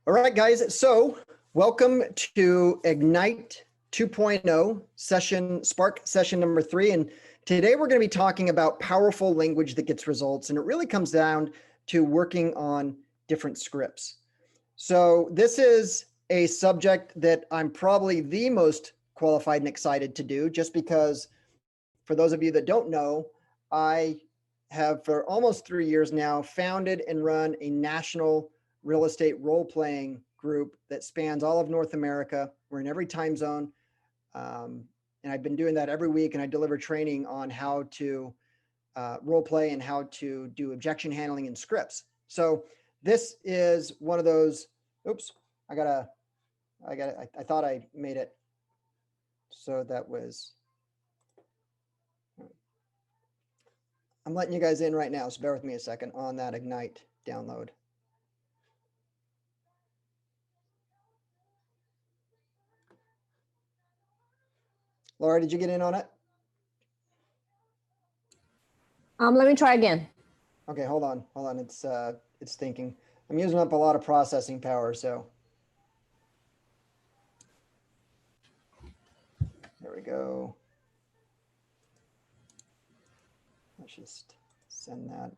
All right, guys. So welcome to Ignite 2.0 session, Spark session number 3. And today we're going to be talking about powerful language that gets results. And it really comes down to working on different scripts. So this is a subject that I'm probably the most qualified and excited to do, just because for those of you that don't know, I have for almost 3 years now founded and run a national real estate role-playing group that spans all of North America. We're in every time zone. And I've been doing that every week, and I deliver training on how to role play and how to do objection handling and scripts. So this is one of those, oops, I thought I made it. So that was, I'm letting you guys in right now. So bear with me a second on that Ignite download. Laura, did you get in on it? Let me try again. Okay, hold on. It's thinking. I'm using up a lot of processing power, so. There we go. Let's just send that.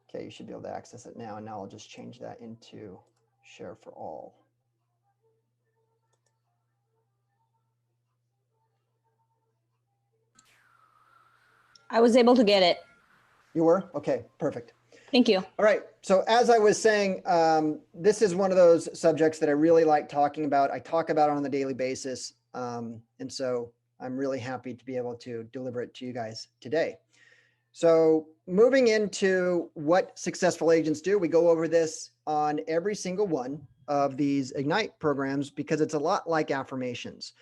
Okay, you should be able to access it now. And now I'll just change that into share for all. I was able to get it. You were? Okay, perfect. Thank you. All right. So as I was saying, this is one of those subjects that I really like talking about. I talk about it on a daily basis. And so I'm really happy to be able to deliver it to you guys today. So moving into what successful agents do, we go over this on every single one of these Ignite programs because it's a lot like affirmations.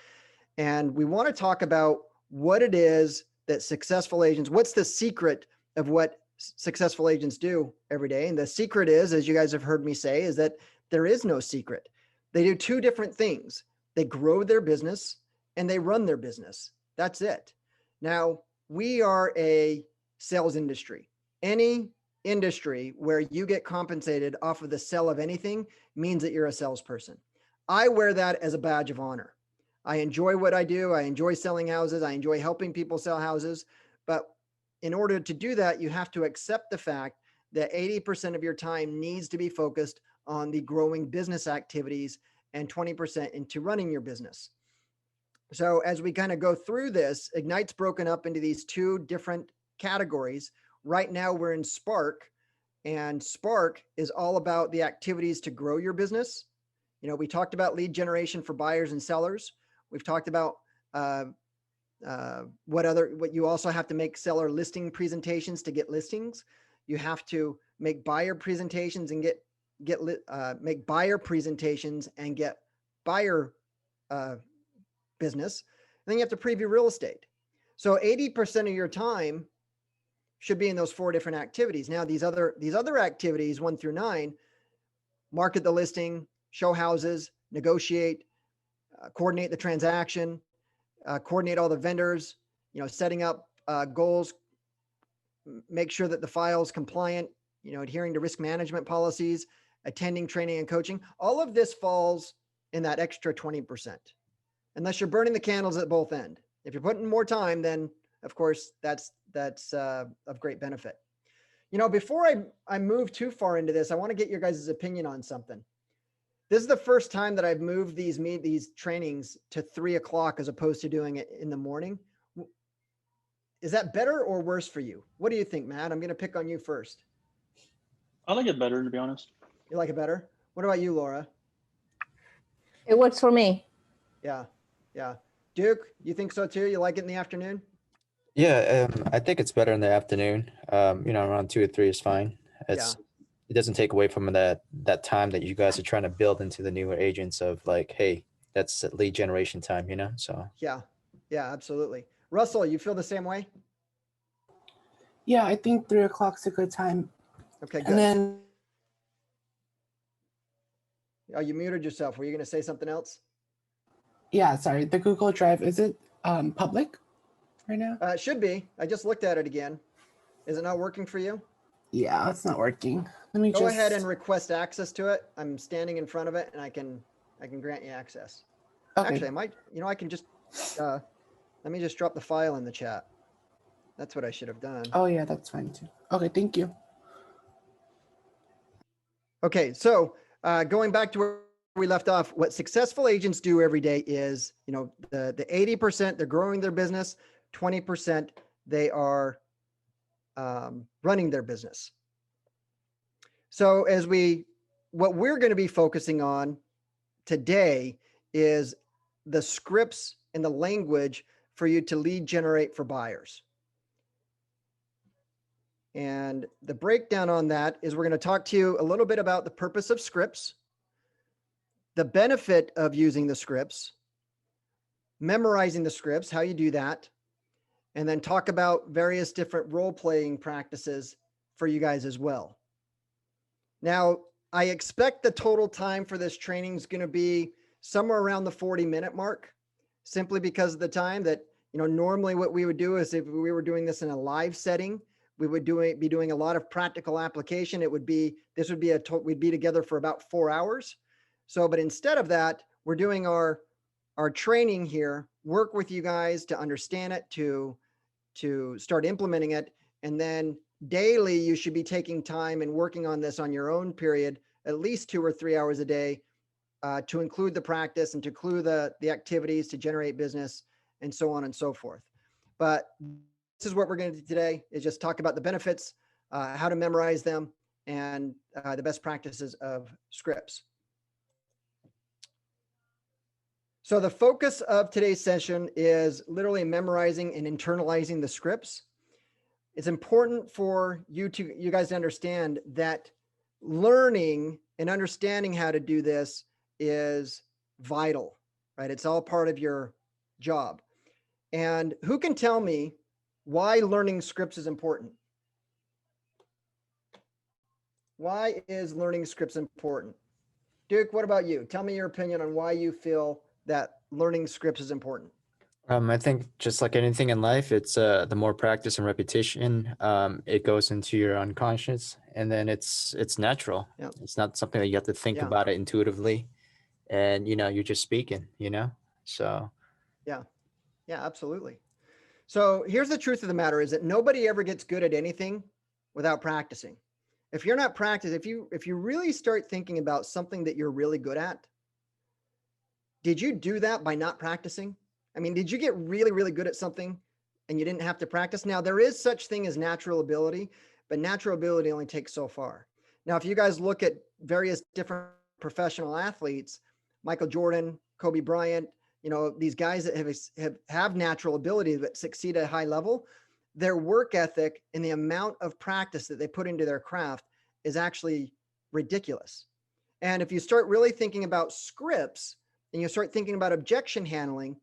And we want to talk about what it is that successful agents, what's the secret of what successful agents do every day. And the secret is, as you guys have heard me say, is that there is no secret. They do two different things. They grow their business and they run their business. That's it. Now, we are a sales industry. Any industry where you get compensated off of the sale of anything means that you're a salesperson. I wear that as a badge of honor. I enjoy what I do. I enjoy selling houses. I enjoy helping people sell houses. But in order to do that, you have to accept the fact that 80% of your time needs to be focused on the growing business activities and 20% into running your business. So as we kind of go through this, Ignite's broken up into these two different categories. Right now we're in Spark, and Spark is all about the activities to grow your business. You know, we talked about lead generation for buyers and sellers. We've talked about what you also have to make seller listing presentations to get listings. You have to make buyer presentations and make buyer presentations and get buyer business. And then you have to preview real estate. So 80% of your time should be in those 4 different activities. Now, these other activities, 1 through 9, market the listing, show houses, negotiate, coordinate the transaction, coordinate all the vendors, setting up goals, make sure that the file is compliant, adhering to risk management policies, attending training and coaching. All of this falls in that extra 20%, unless you're burning the candles at both ends. If you're putting more time, then of course that's of great benefit. Before I move too far into this, I want to get your guys' opinion on something. This is the first time that I've moved these trainings to 3 o'clock as opposed to doing it in the morning. Is that better or worse for you? What do you think, Matt? I'm going to pick on you first. I like it better, to be honest. You like it better? What about you, Laura? It works for me. Yeah. Duke, you think so too? You like it in the afternoon? Yeah, I think it's better in the afternoon. Around 2 or 3 is fine. It doesn't take away from that time that you guys are trying to build into the newer agents of like, hey, that's lead generation time, so. Yeah, absolutely. Russell, you feel the same way? Yeah, I think 3 o'clock's a good time. Okay, good. And then. Oh, you muted yourself. Were you going to say something else? Yeah, sorry. The Google Drive, is it public right now? It should be. I just looked at it again. Is it not working for you? Yeah, it's not working. Let me Go just. ahead and request access to it. I'm standing in front of it and I can grant you access. Okay. Actually, I might, I can just, let me just drop the file in the chat. That's what I should have done. Oh yeah, that's fine too. Okay, thank you. Okay, so going back to where we left off, what successful agents do every day is, the 80%, they're growing their business, 20%, they are running their business. So what we're going to be focusing on today is the scripts and the language for you to lead generate for buyers. And the breakdown on that is we're going to talk to you a little bit about the purpose of scripts, the benefit of using the scripts, memorizing the scripts, how you do that, and then talk about various different role-playing practices for you guys as well. Now, I expect the total time for this training is going to be somewhere around the 40-minute mark, simply because of the time that, normally what we would do is if we were doing this in a live setting, we would be doing a lot of practical application. We'd be together for about 4 hours. So, but instead of that, we're doing our training here, work with you guys to understand it, to start implementing it. And then daily, you should be taking time and working on this on your own period, at least 2 or 3 hours a day, to include the practice and to include the activities to generate business and so on and so forth. But this is what we're going to do today, is just talk about the benefits, how to memorize them, and the best practices of scripts. So the focus of today's session is literally memorizing and internalizing the scripts. It's important for you guys to understand that learning and understanding how to do this is vital, right? It's all part of your job. And who can tell me why learning scripts is important? Why is learning scripts important? Duke, what about you? Tell me your opinion on why you feel that learning scripts is important. I think just like anything in life, it's the more practice and repetition, it goes into your unconscious, and then it's natural. Yep. It's not something that you have to think Yeah. about it intuitively, and you're just speaking. So Yeah, absolutely. So here's the truth of the matter is that nobody ever gets good at anything without practicing. If you're not practicing, if you really start thinking about something that you're really good at, did you do that by not practicing? I mean, did you get really, really good at something and you didn't have to practice? Now, there is such thing as natural ability, but natural ability only takes so far. Now, if you guys look at various different professional athletes, Michael Jordan, Kobe Bryant, these guys that have natural ability that succeed at a high level, their work ethic and the amount of practice that they put into their craft is actually ridiculous. And if you start really thinking about scripts and you start thinking about objection handling,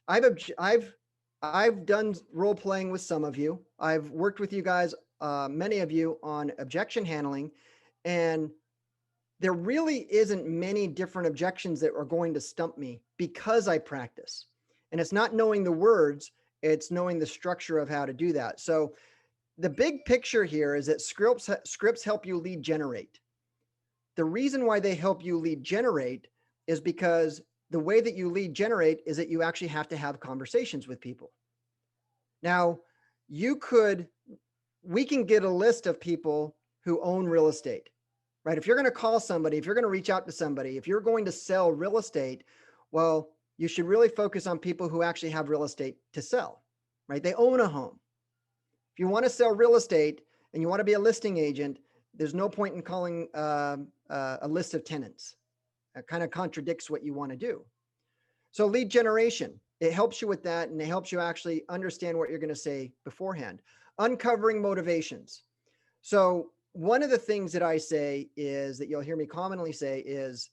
I've done role playing with some of you. I've worked with you guys, many of you, on objection handling, and there really isn't many different objections that are going to stump me because I practice. And it's not knowing the words, it's knowing the structure of how to do that. So the big picture here is that scripts help you lead generate. The reason why they help you lead generate is because the way that you lead generate is that you actually have to have conversations with people. Now, we can get a list of people who own real estate, right? If you're going to call somebody, if you're going to reach out to somebody, if you're going to sell real estate, well, you should really focus on people who actually have real estate to sell, right? They own a home. If you want to sell real estate and you want to be a listing agent, there's no point in calling a list of tenants. That kind of contradicts what you want to do. So lead generation, it helps you with that, and it helps you actually understand what you're going to say beforehand. Uncovering motivations. So one of the things that I say is that you'll hear me commonly say is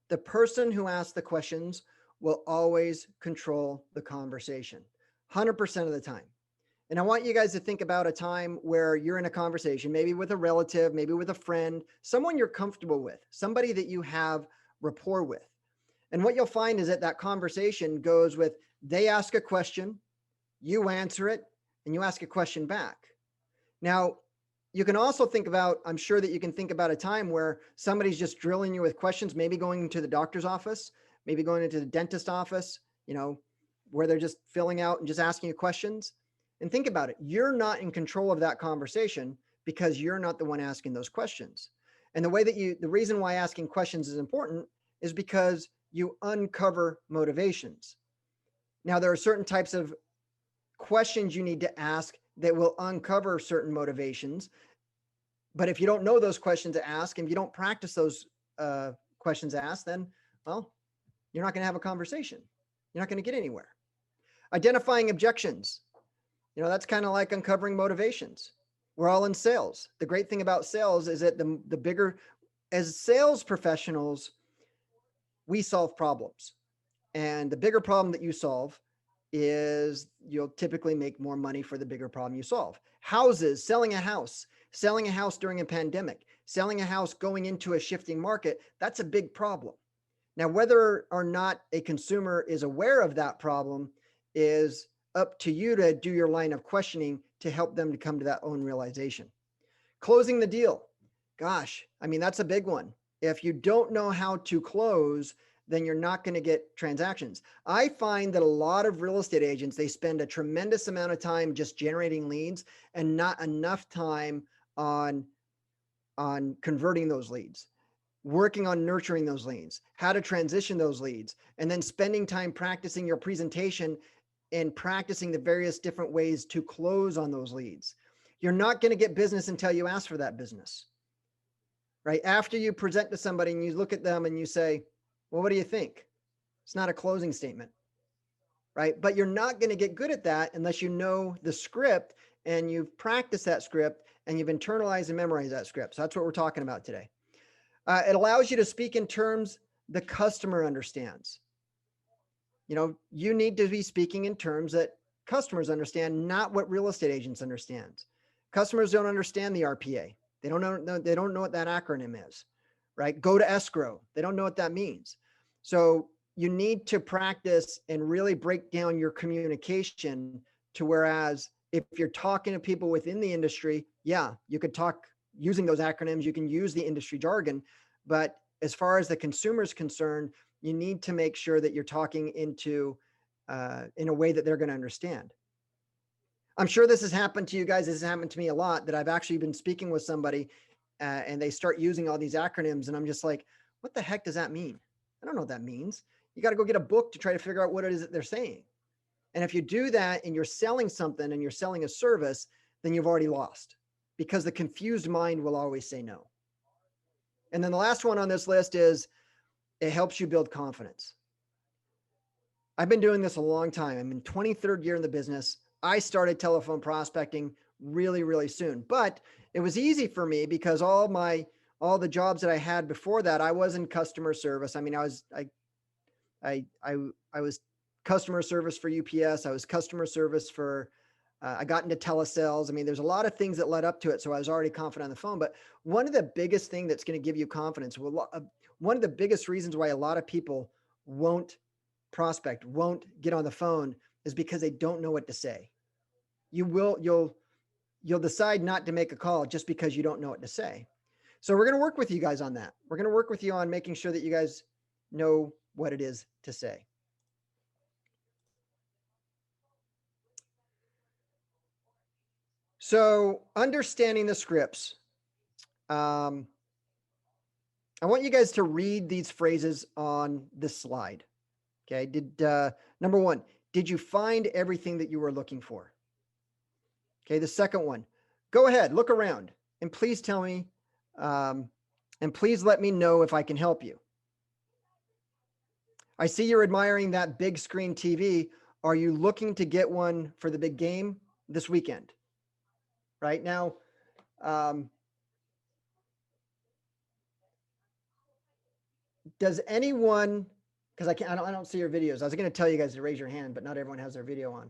the person who asks the questions will always control the conversation 100% of the time. And I want you guys to think about a time where you're in a conversation, maybe with a relative, maybe with a friend, someone you're comfortable with, somebody that you have rapport with. And what you'll find is that that conversation goes with, they ask a question, you answer it, and you ask a question back. Now, you can also think about, I'm sure that you can think about a time where somebody's just drilling you with questions, maybe going into the doctor's office, maybe going into the dentist office, you know, where they're just filling out and just asking you questions. And think about it. You're not in control of that conversation because you're not the one asking those questions. And the reason why asking questions is important is because you uncover motivations. Now, there are certain types of questions you need to ask that will uncover certain motivations. But if you don't know those questions to ask, and you don't practice those questions asked, then, well, you're not going to have a conversation. You're not going to get anywhere. Identifying objections. You know, that's kind of like uncovering motivations. We're all in sales. The great thing about sales is that the bigger, as sales professionals, we solve problems. And the bigger problem that you solve is you'll typically make more money for the bigger problem you solve. Houses, selling a house during a pandemic, selling a house going into a shifting market, that's a big problem. Now, whether or not a consumer is aware of that problem is up to you to do your line of questioning to help them to come to that own realization. Closing the deal. Gosh, I mean, that's a big one. If you don't know how to close, then you're not going to get transactions. I find that a lot of real estate agents, they spend a tremendous amount of time just generating leads and not enough time on converting those leads, working on nurturing those leads, how to transition those leads, and then spending time practicing your presentation and practicing the various different ways to close on those leads. You're not going to get business until you ask for that business, right? After you present to somebody and you look at them and you say, well, what do you think? It's not a closing statement, right? But you're not going to get good at that unless you know the script and you've practiced that script and you've internalized and memorized that script. So that's what we're talking about today. It allows you to speak in terms the customer understands. You know, you need to be speaking in terms that customers understand, not what real estate agents understand. Customers don't understand the RPA. They don't know what that acronym is, right? Go to escrow. They don't know what that means. So you need to practice and really break down your communication to whereas if you're talking to people within the industry, yeah, you could talk using those acronyms, you can use the industry jargon, but as far as the consumer is concerned, you need to make sure that you're talking into in a way that they're going to understand. I'm sure this has happened to you guys. This has happened to me a lot, that I've actually been speaking with somebody and they start using all these acronyms and I'm just like, what the heck does that mean? I don't know what that means. You got to go get a book to try to figure out what it is that they're saying. And if you do that and you're selling something and you're selling a service, then you've already lost, because the confused mind will always say no. And then the last one on this list is it helps you build confidence. I've been doing this a long time. I'm in 23rd year in the business. I started telephone prospecting really, really soon, but it was easy for me because all the jobs that I had before that, I was in customer service. I mean, I was customer service for UPS. I was customer service for, I got into telesales. I mean, there's a lot of things that led up to it. So I was already confident on the phone, but one of the biggest thing that's going to give you confidence, one of the biggest reasons why a lot of people won't prospect, won't get on the phone is because they don't know what to say. You'll decide not to make a call just because you don't know what to say. So we're going to work with you guys on that. We're going to work with you on making sure that you guys know what it is to say. So understanding the scripts. I want you guys to read these phrases on this slide. Okay. Number one, did you find everything that you were looking for? Okay. The second one, go ahead, look around and please tell me, and please let me know if I can help you. I see you're admiring that big screen TV. Are you looking to get one for the big game this weekend? Right now, does anyone, because I don't see your videos. I was going to tell you guys to raise your hand, but not everyone has their video on.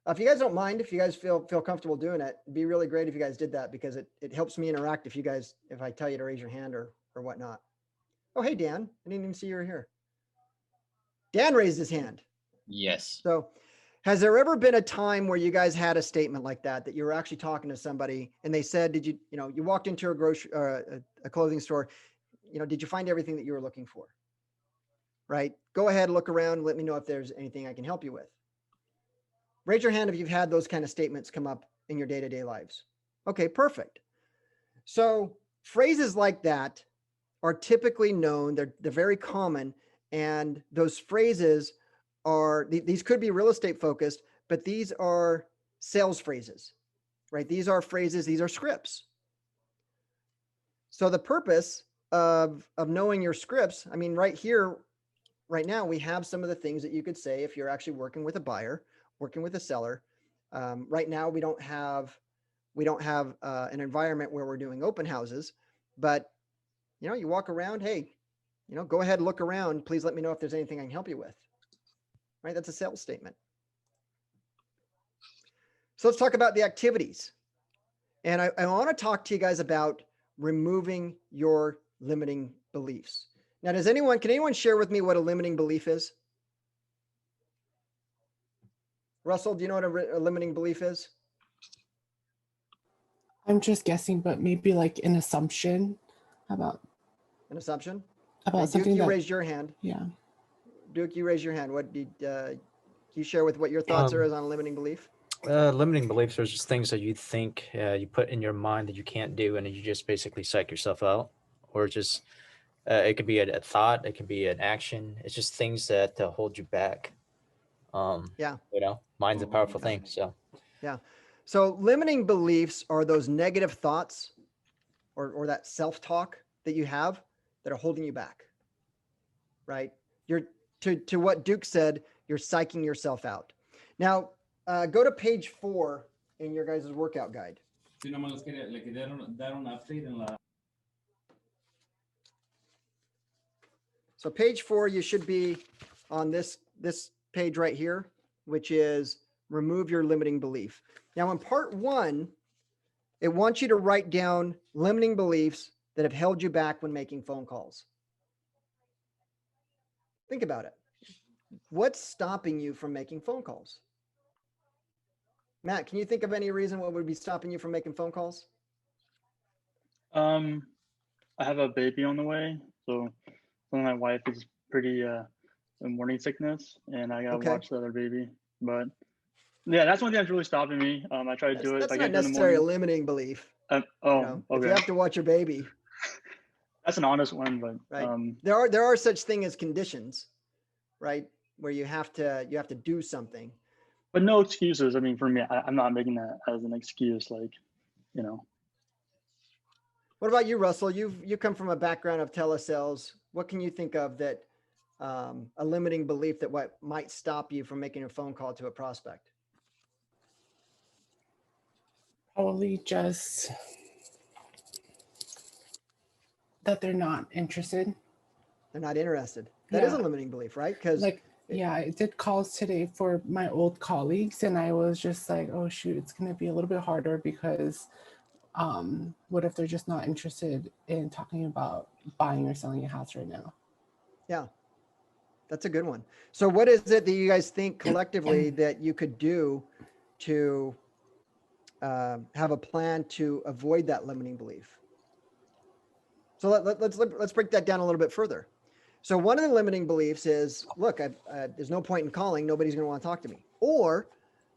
If you guys don't mind, if you guys feel comfortable doing it, it'd be really great if you guys did that, because it helps me interact if I tell you to raise your hand or whatnot. Oh, hey, Dan, I didn't even see you were here. Dan raised his hand. Yes. So Has there ever been a time where you guys had a statement like that you were actually talking to somebody and they said, did you, you walked into a grocery, a clothing store, did you find everything that you were looking for? Right? Go ahead, look around. Let me know if there's anything I can help you with. Raise your hand if you've had those kind of statements come up in your day-to-day lives. Okay, perfect. So phrases like that are typically known. They're very common. And those phrases these could be real estate focused, but these are sales phrases, right? These are phrases, these are scripts. So the purpose of knowing your scripts, I mean, right here, right now, we have some of the things that you could say if you're actually working with a buyer, working with a seller. Right now, we don't have an environment where we're doing open houses, but you walk around, hey, go ahead and look around. Please let me know if there's anything I can help you with. Right? That's a sales statement. So let's talk about the activities. And I want to talk to you guys about removing your limiting beliefs. Now, can anyone share with me what a limiting belief is? Russell, do you know what a limiting belief is? I'm just guessing, but maybe like an assumption about An assumption? about Duke, something you that raised your hand. yeah. Duke, you raised your hand. What did can you share with what your thoughts are on a limiting belief? Limiting beliefs are just things that you think you put in your mind that you can't do, and you just basically psych yourself out, or just it could be a thought, it can be an action. It's just things that hold you back. Yeah. Mind's a powerful thing. So Yeah. So limiting beliefs are those negative thoughts or that self-talk that you have that are holding you back. Right? You're to what Duke said, you're psyching yourself out. Now, go to page 4 in your guys' workout guide. So page 4, you should be on this page right here, which is remove your limiting belief. Now in part 1, it wants you to write down limiting beliefs that have held you back when making phone calls. Think about it. What's stopping you from making phone calls? Matt, can you think of any reason what would be stopping you from making phone calls? I have a baby on the way, so my wife is pretty in morning sickness, and I gotta watch the other baby. But yeah, that's one thing that's really stopping me. I try to do it. That's if not I get in the necessarily a morning. limiting belief. Okay. If you have to watch your baby. That's an honest one, but right. There are such thing as conditions, right? Where you have to do something. But no excuses. I mean, for me, I'm not making that as an excuse. Like, What about you, Russell? You come from a background of telesales. What can you think of that a limiting belief that what might stop you from making a phone call to a prospect? Probably just that they're not interested. They're not interested. That is a limiting belief, right? Because I did calls today for my old colleagues, and I was just like, oh shoot, it's going to be a little bit harder because what if they're just not interested in talking about buying or selling a house right now? Yeah, that's a good one. So what is it that you guys think collectively that you could do to have a plan to avoid that limiting belief? So let's break that down a little bit further. So one of the limiting beliefs is, look, there's no point in calling. Nobody's going to want to talk to me. Or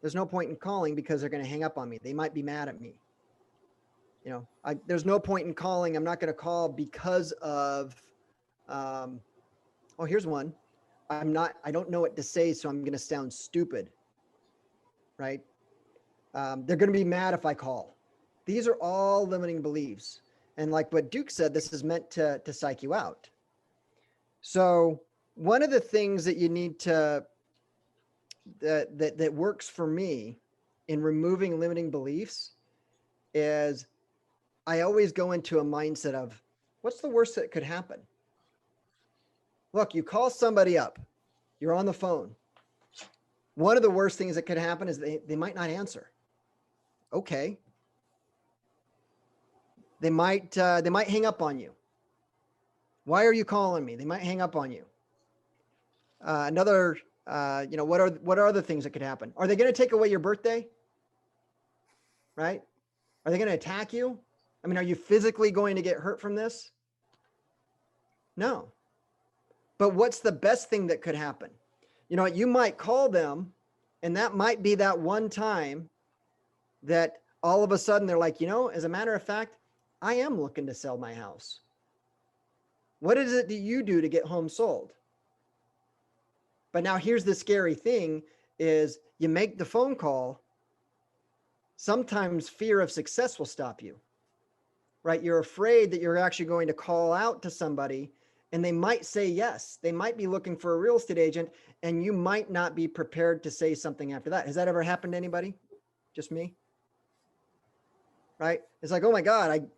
there's no point in calling because they're going to hang up on me. They might be mad at me. There's no point in calling. I'm not going to call because of, here's one. I don't know what to say, so I'm going to sound stupid. Right? They're going to be mad if I call. These are all limiting beliefs. And like what Duke said, this is meant to psych you out. So one of the things that you need to, that works for me in removing limiting beliefs is I always go into a mindset of what's the worst that could happen? Look, you call somebody up, you're on the phone. One of the worst things that could happen is they might not answer. Okay. They might hang up on you. Why are you calling me? They might hang up on you. Another what are other things that could happen? Are they going to take away your birthday? Right? Are they going to attack you? I mean, are you physically going to get hurt from this? No. But what's the best thing that could happen? You know, you might call them, and that might be that one time that all of a sudden they're like, as a matter of fact, I am looking to sell my house. What is it that you do to get home sold? But now here's the scary thing is you make the phone call. Sometimes fear of success will stop you, right? You're afraid that you're actually going to call out to somebody and they might say yes. They might be looking for a real estate agent and you might not be prepared to say something after that. Has that ever happened to anybody? Just me? Right? It's like, oh my God,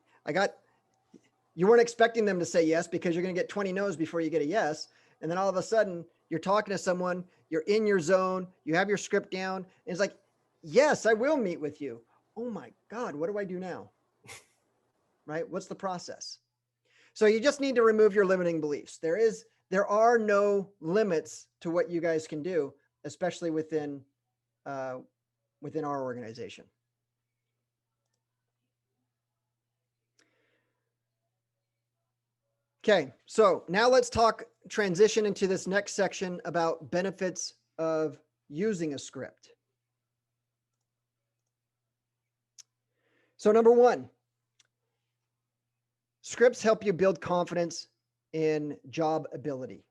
you weren't expecting them to say yes because you're going to get 20 no's before you get a yes. And then all of a sudden you're talking to someone, you're in your zone, you have your script down. And it's like, yes, I will meet with you. Oh my God, what do I do now? Right? What's the process? So you just need to remove your limiting beliefs. There are no limits to what you guys can do, especially within our organization. Okay, so now let's transition into this next section about benefits of using a script. So number one, scripts help you build confidence in job ability.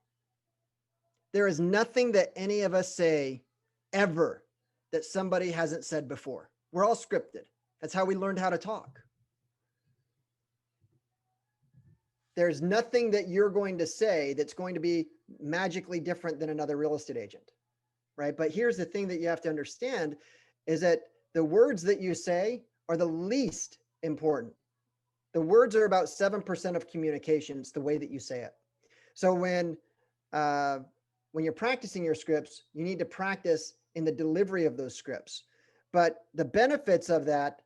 There is nothing that any of us say ever that somebody hasn't said before. We're all scripted. That's how we learned how to talk. There's nothing that you're going to say that's going to be magically different than another real estate agent, right? But here's the thing that you have to understand is that the words that you say are the least important. The words are about 7% of communication. It's the way that you say it. So when you're practicing your scripts, you need to practice in the delivery of those scripts. But the benefits of that,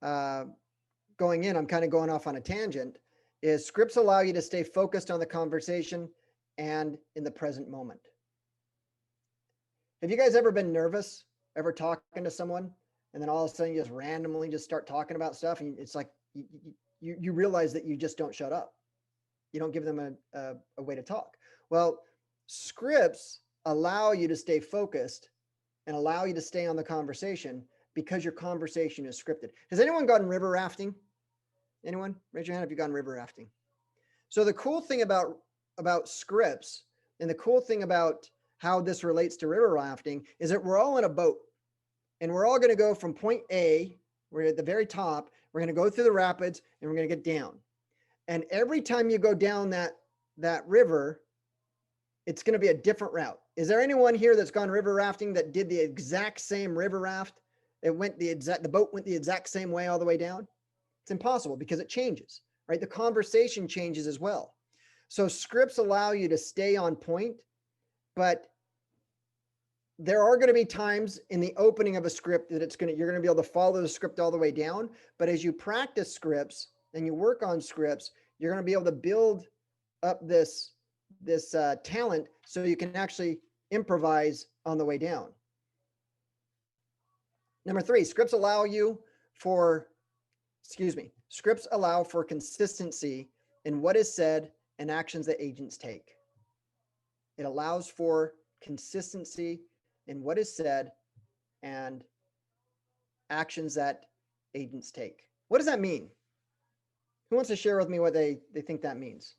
going in, I'm kind of going off on a tangent, is scripts allow you to stay focused on the conversation and in the present moment. Have you guys ever been nervous, ever talking to someone, and then all of a sudden you just randomly just start talking about stuff, and it's like you realize that you just don't shut up. You don't give them a way to talk. Well, scripts allow you to stay focused and allow you to stay on the conversation because your conversation is scripted. Has anyone gone river rafting? Anyone? Raise your hand if you've gone river rafting. So the cool thing about scripts and the cool thing about how this relates to river rafting is that we're all in a boat and we're all going to go from point A, we're at the very top, we're going to go through the rapids and we're going to get down. And every time you go down that river, it's going to be a different route. Is there anyone here that's gone river rafting that did the exact same river raft? The boat went the exact same way all the way down? It's impossible because it changes, right? The conversation changes as well. So scripts allow you to stay on point, but there are going to be times in the opening of a script that you're going to be able to follow the script all the way down. But as you practice scripts and you work on scripts, you're going to be able to build up this talent so you can actually improvise on the way down. Number three, scripts allow for consistency in what is said and actions that agents take. It allows for consistency in what is said and actions that agents take. What does that mean? Who wants to share with me what they think that means?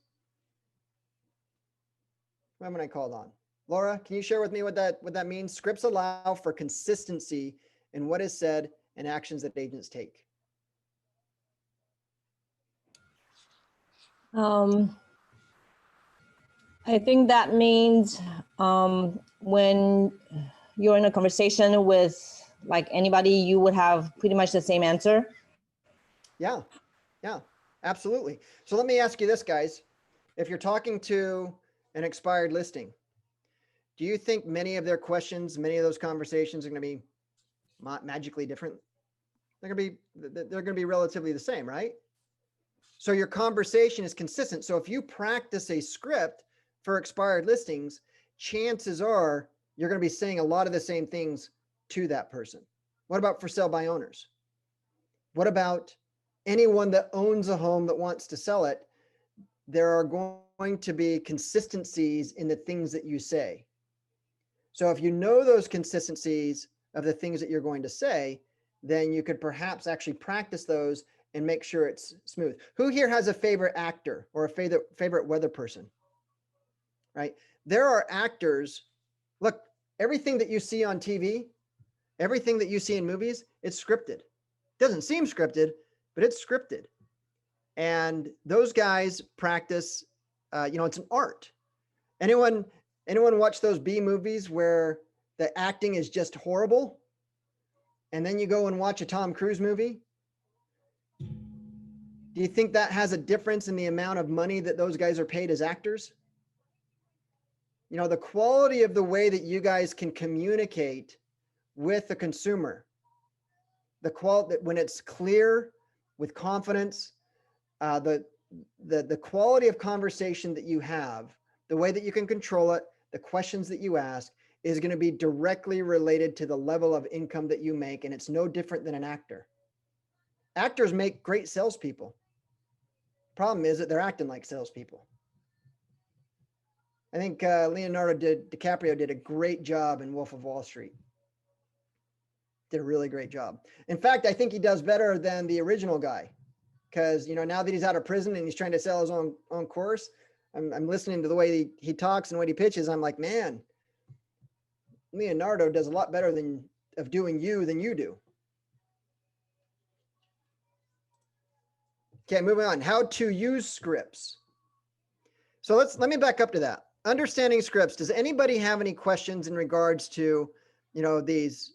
Who haven't I called on? Laura, can you share with me what that means? Scripts allow for consistency in what is said and actions that agents take. I think that means when you're in a conversation with like anybody, you would have pretty much the same answer. Yeah, absolutely. So let me ask you this, guys. If you're talking to an expired listing, do you think many of their questions, many of those conversations are going to be magically different? They're going to be relatively the same, right? So your conversation is consistent. So if you practice a script for expired listings, chances are you're going to be saying a lot of the same things to that person. What about for sale by owners? What about anyone that owns a home that wants to sell it? There are going to be consistencies in the things that you say. So if you know those consistencies of the things that you're going to say, then you could perhaps actually practice those and make sure it's smooth. Who here has a favorite actor or a favorite weather person? Right? There are actors. Look, everything that you see on TV, everything that you see in movies, it's scripted. It doesn't seem scripted, but it's scripted. And those guys practice, it's an art. Anyone watch those B movies where the acting is just horrible? And then you go and watch a Tom Cruise movie? Do you think that has a difference in the amount of money that those guys are paid as actors? You know, the quality of the way that you guys can communicate with the consumer, the quality when it's clear, with confidence, the quality of conversation that you have, the way that you can control it, the questions that you ask is going to be directly related to the level of income that you make. And it's no different than an actor. Actors make great salespeople. Problem is that they're acting like salespeople. I think Leonardo DiCaprio did a great job in Wolf of Wall Street. Did a really great job. In fact, I think he does better than the original guy. Because, now that he's out of prison and he's trying to sell his own course, I'm listening to the way he talks and what he pitches. I'm like, man, Leonardo does a lot better of doing than you do. Okay, moving on. How to use scripts. So let me back up to that. Understanding scripts. Does anybody have any questions in regards to, these,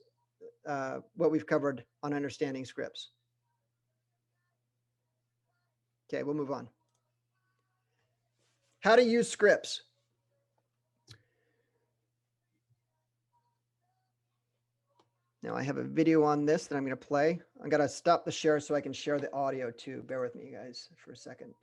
what we've covered on understanding scripts? Okay, we'll move on. How to use scripts. Now I have a video on this that I'm going to play. I got to stop the share so I can share the audio too. Bear with me, you guys, for a second.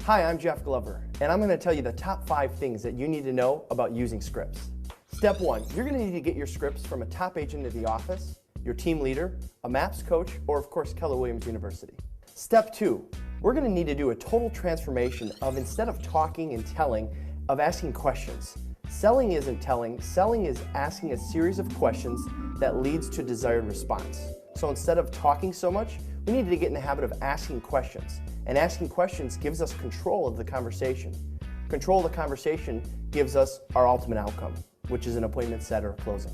Hi, I'm Jeff Glover, and I'm going to tell you the top 5 things that you need to know about using scripts. Step 1, you're going to need to get your scripts from a top agent at the office, your team leader, a MAPS coach, or of course Keller Williams University. Step 2, we're going to need to do a total transformation of instead of talking and telling, of asking questions. Selling isn't telling, selling is asking a series of questions that leads to desired response. So instead of talking so much, we need to get in the habit of asking questions. And asking questions gives us control of the conversation. Control of the conversation gives us our ultimate outcome, which is an appointment set or a closing.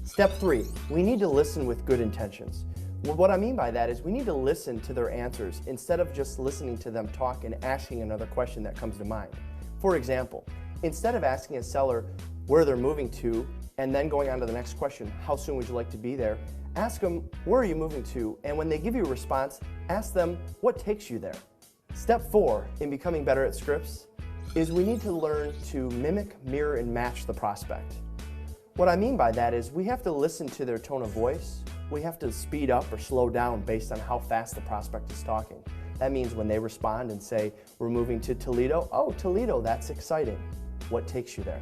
Step 3, we need to listen with good intentions. Well, what I mean by that is we need to listen to their answers instead of just listening to them talk and asking another question that comes to mind. For example, instead of asking a seller where they're moving to and then going on to the next question, how soon would you like to be there? Ask them, where are you moving to? And when they give you a response, ask them, what takes you there? Step 4 in becoming better at scripts is we need to learn to mimic, mirror, and match the prospect. What I mean by that is we have to listen to their tone of voice. We have to speed up or slow down based on how fast the prospect is talking. That means when they respond and say, we're moving to Toledo, oh, Toledo, that's exciting. What takes you there?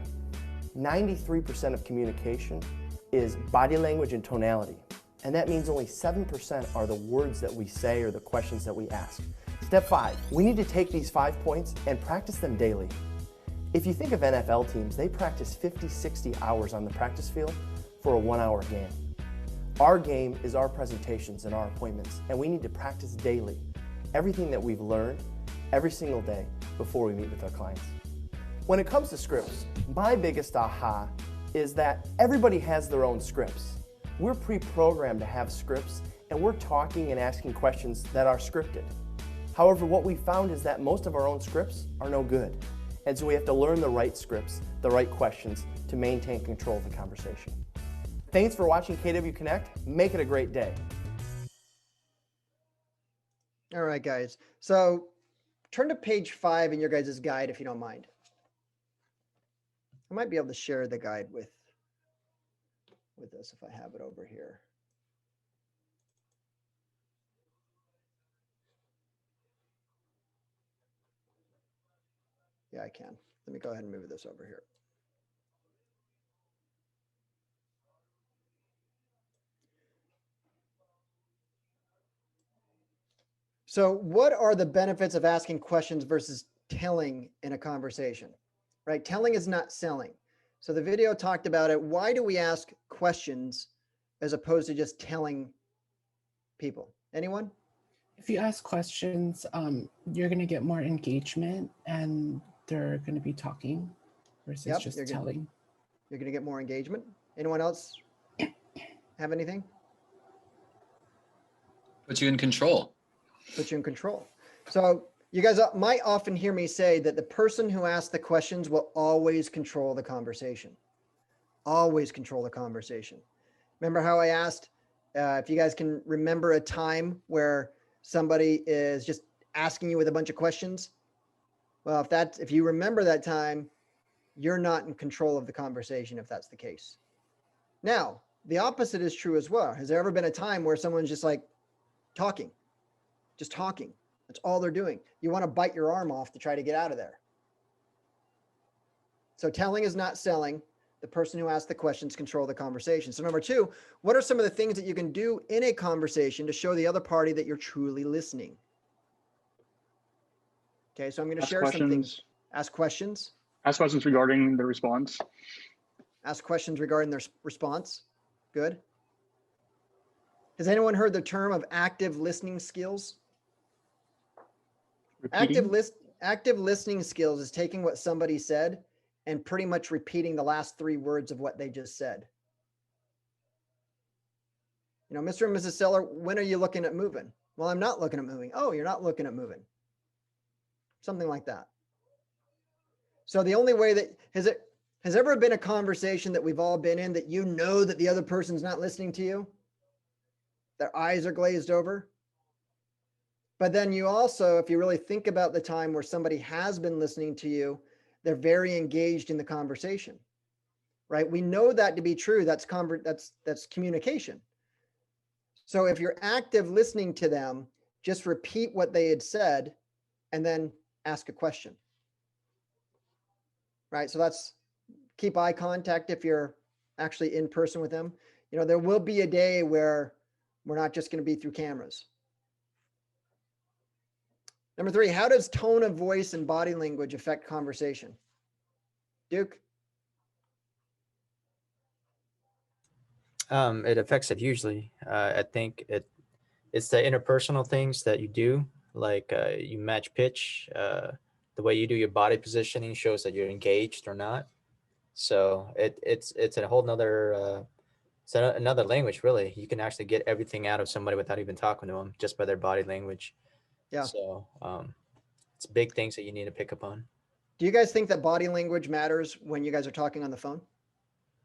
93% of communication is body language and tonality. And that means only 7% are the words that we say or the questions that we ask. Step 5, we need to take these 5 points and practice them daily. If you think of NFL teams, they practice 50, 60 hours on the practice field for a 1-hour game. Our game is our presentations and our appointments, and we need to practice daily everything that we've learned every single day before we meet with our clients. When it comes to scripts, my biggest aha is that everybody has their own scripts. We're pre-programmed to have scripts, and we're talking and asking questions that are scripted. However, what we found is that most of our own scripts are no good. And so we have to learn the right scripts, the right questions to maintain control of the conversation. Thanks for watching KW Connect. Make it a great day. All right, guys. So turn to page 5 in your guys' guide, if you don't mind. I might be able to share the guide with with this if I have it over here. Yeah, I can. Let me go ahead and move this over here. So what are the benefits of asking questions versus telling in a conversation, right? Telling is not selling. So the video talked about it. Why do we ask questions as opposed to just telling people? Anyone? If you ask questions, you're going to get more engagement and they're going to be talking versus Yep, just you're gonna- telling. You're going to get more engagement. Anyone else have anything? Puts you in control. Put you in control. So you guys might often hear me say that the person who asks the questions will always control the conversation. Always control the conversation. Remember how I asked if you guys can remember a time where somebody is just asking you with a bunch of questions? Well, if you remember that time, you're not in control of the conversation if that's the case. Now, the opposite is true as well. Has there ever been a time where someone's just like talking? Just talking. That's all they're doing. You want to bite your arm off to try to get out of there. So telling is not selling. The person who asks the questions control the conversation. So number two, what are some of the things that you can do in a conversation to show the other party that you're truly listening? Okay, so I'm going to Ask share some things. questions. Ask questions. Ask questions regarding the response. Ask questions regarding their response. Good. Has anyone heard the term of active listening skills? Repeating. Active listening skills is taking what somebody said and pretty much repeating the last 3 words of what they just said. You know, Mr. and Mrs. Seller, when are you looking at moving? Well, I'm not looking at moving. Oh, you're not looking at moving. Something like that. So the only way that has ever been a conversation that we've all been in that you know that the other person's not listening to you? Their eyes are glazed over. But then you also, if you really think about the time where somebody has been listening to you, they're very engaged in the conversation, right? We know that to be true. That's communication. So if you're active listening to them, just repeat what they had said and then ask a question, right? So that's keep eye contact if you're actually in person with them. You know, there will be a day where we're not just going to be through cameras. Number 3, how does tone of voice and body language affect conversation? Duke? It affects it hugely. I think it's the interpersonal things that you do, like you match pitch. The way you do your body positioning shows that you're engaged or not. So it's a whole nother it's another language, really. You can actually get everything out of somebody without even talking to them just by their body language. Yeah. So it's big things that you need to pick up on. Do you guys think that body language matters when you guys are talking on the phone?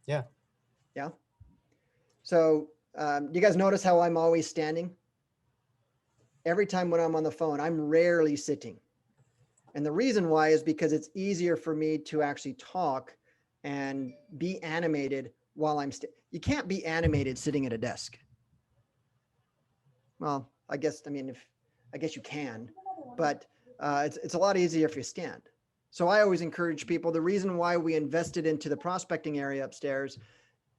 Yeah. Yeah. So do you guys notice how I'm always standing? Every time when I'm on the phone, I'm rarely sitting. And the reason why is because it's easier for me to actually talk and be animated while I'm you can't be animated sitting at a desk. Well, I guess you can, but it's a lot easier if you stand. So I always encourage people, the reason why we invested into the prospecting area upstairs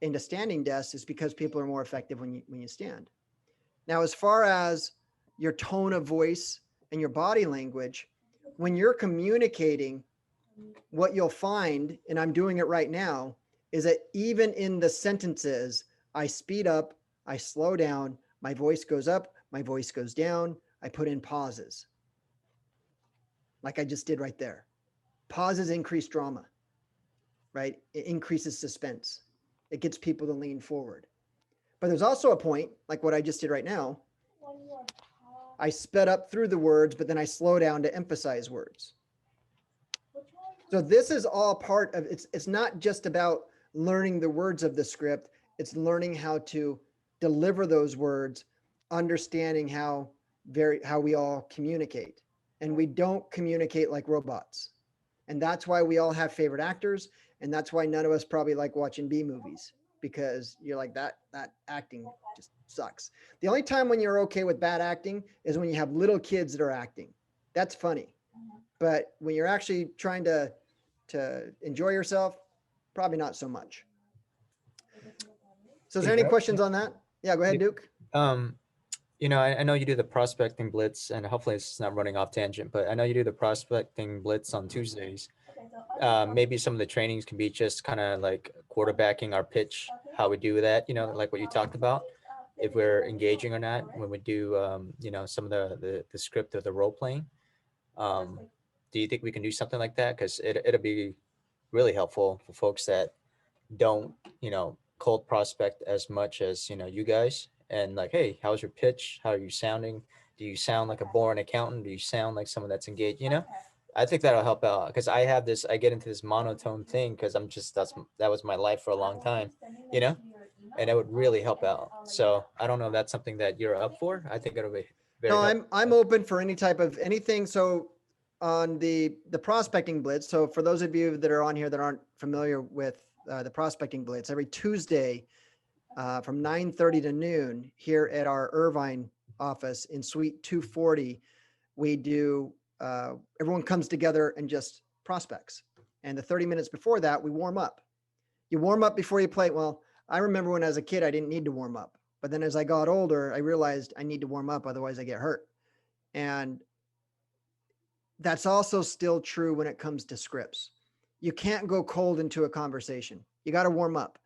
into standing desks is because people are more effective when you stand. Now, as far as your tone of voice and your body language, when you're communicating, what you'll find, and I'm doing it right now, is that even in the sentences, I speed up, I slow down, my voice goes up, my voice goes down, I put in pauses. Like I just did right there. Pauses increase drama, right? It increases suspense. It gets people to lean forward. But there's also a point, like what I just did right now. I sped up through the words, but then I slow down to emphasize words. So this is all part of, it's not just about learning the words of the script, it's learning how to deliver those words, understanding how we all communicate. And we don't communicate like robots. And that's why we all have favorite actors. And that's why none of us probably like watching B movies, because you're like that acting just sucks. The only time when you're okay with bad acting is when you have little kids that are acting. That's funny. But when you're actually trying to enjoy yourself, probably not so much. So is there any questions on that? Yeah, go ahead, Duke. You know, I know you do the prospecting blitz, and hopefully it's not running off tangent, but I know you do the prospecting blitz on Tuesdays. Maybe some of the trainings can be just kind of like quarterbacking our pitch, how we do that, you know, like what you talked about, if we're engaging or not when we do, you know, some of the script of the role playing. Do you think we can do something like that? Because it'll be really helpful for folks that don't, you know, cold prospect as much as, you know, you guys. And like, hey, how's your pitch? How are you sounding? Do you sound like a boring accountant? Do you sound like someone that's engaged? You know, I think that'll help out because I get into this monotone thing because that was my life for a long time, you know, and it would really help out. So I don't know if that's something that you're up for. I think it'll be very No, helpful. I'm open for any type of anything. So on the prospecting blitz. So for those of you that are on here that aren't familiar with the prospecting blitz, every Tuesday from 9:30 to noon here at our Irvine office in Suite 240, we do, everyone comes together and just prospects. And the 30 minutes before that, we warm up. You warm up before you play. Well, I remember when I was a kid, I didn't need to warm up. But then as I got older, I realized I need to warm up, otherwise I get hurt. And that's also still true when it comes to scripts. You can't go cold into a conversation. You got to warm up.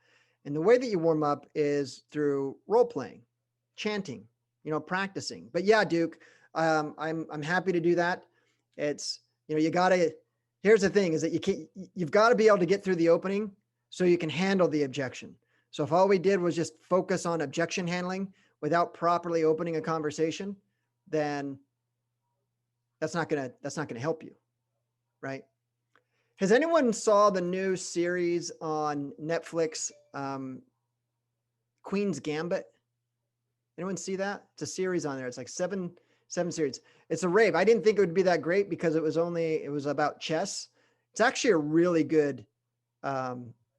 And the way that you warm up is through role playing, chanting, you know, practicing. But yeah, Duke, I'm happy to do that. It's, you know, you got to, here's the thing is that you've got to be able to get through the opening so you can handle the objection. So if all we did was just focus on objection handling without properly opening a conversation, then that's not going to help you. Right? Has anyone saw the new series on Netflix, Queen's Gambit? Anyone see that? It's a series on there. It's like seven series. It's a rave. I didn't think it would be that great because it was about chess. It's actually a really good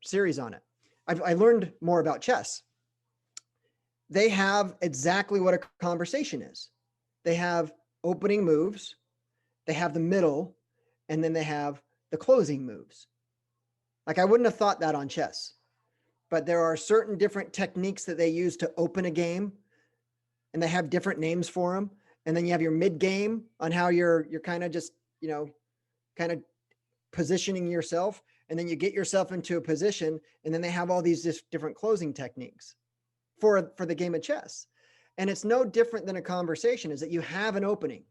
series on it. I learned more about chess. They have exactly what a conversation is. They have opening moves, they have the middle, and then they have the closing moves. Like I wouldn't have thought that on chess, but there are certain different techniques that they use to open a game, and they have different names for them. And then you have your mid game on how you're kind of just, you know, kind of positioning yourself, and then you get yourself into a position, and then they have all these just different closing techniques for the game of chess. And it's no different than a conversation, is that you have an opening.